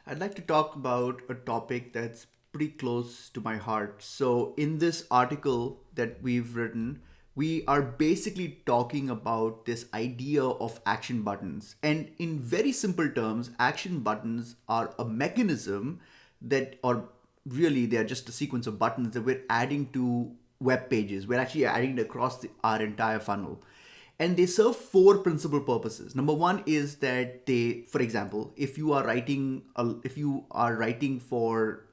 I'd like to talk about a topic that's pretty close to my heart. So, in this article that we've written, we are basically talking about this idea of action buttons. And in very simple terms, action buttons are a mechanism that, or really, they're just a sequence of buttons that we're adding to web pages. We're actually adding it across our entire funnel, and they serve four principal purposes. Number one is that they, for example, if you are writing for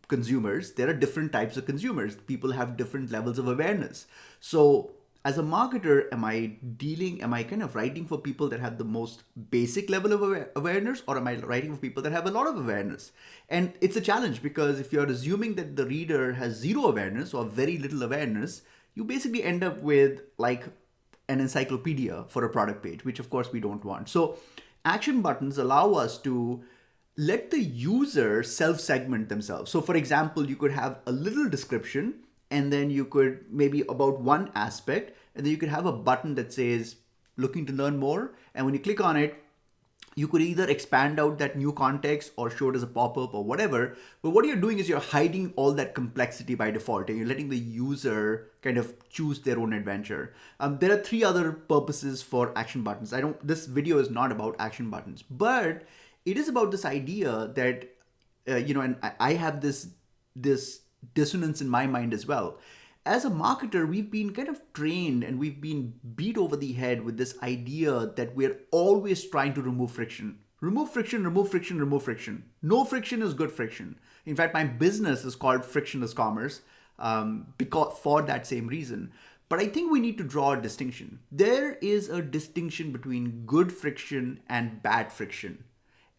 consumers, there are different types of consumers. People have different levels of awareness. So as a marketer, am I kind of writing for people that have the most basic level of awareness, or am I writing for people that have a lot of awareness? And it's a challenge, because if you're assuming that the reader has zero awareness or very little awareness, you basically end up with like an encyclopedia for a product page, which of course we don't want. So action buttons allow us to let the user self-segment themselves. So for example, you could have a little description, and then you could maybe about one aspect, and then you could have a button that says looking to learn more. And when you click on it, you could either expand out that new context or show it as a pop-up or whatever. But what you're doing is you're hiding all that complexity by default, and you're letting the user kind of choose their own adventure. There are three other purposes for action buttons. I don't This video is not about action buttons, but it is about this idea that and I have this dissonance in my mind as well. As a marketer, we've been kind of trained and we've been beat over the head with this idea that we're always trying to remove friction. Remove friction, remove friction, remove friction. No friction is good friction. In fact, my business is called Frictionless Commerce, because for that same reason. But I think we need to draw a distinction. There is a distinction between good friction and bad friction.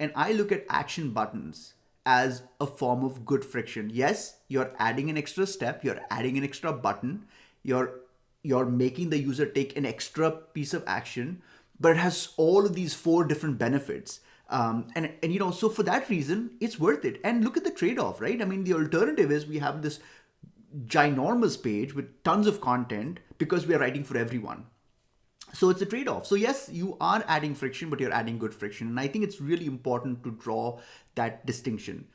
And I look at action buttons as a form of good friction. Yes, you're adding an extra step, you're adding an extra button, you're you're making the user take an extra piece of action, but it has all of these four different benefits. So for that reason, it's worth it. And look at the trade-off, right? I mean, the alternative is we have this ginormous page with tons of content because we are writing for everyone. So it's a trade-off. So yes, you are adding friction, but you're adding good friction, and I think it's really important to draw that distinction.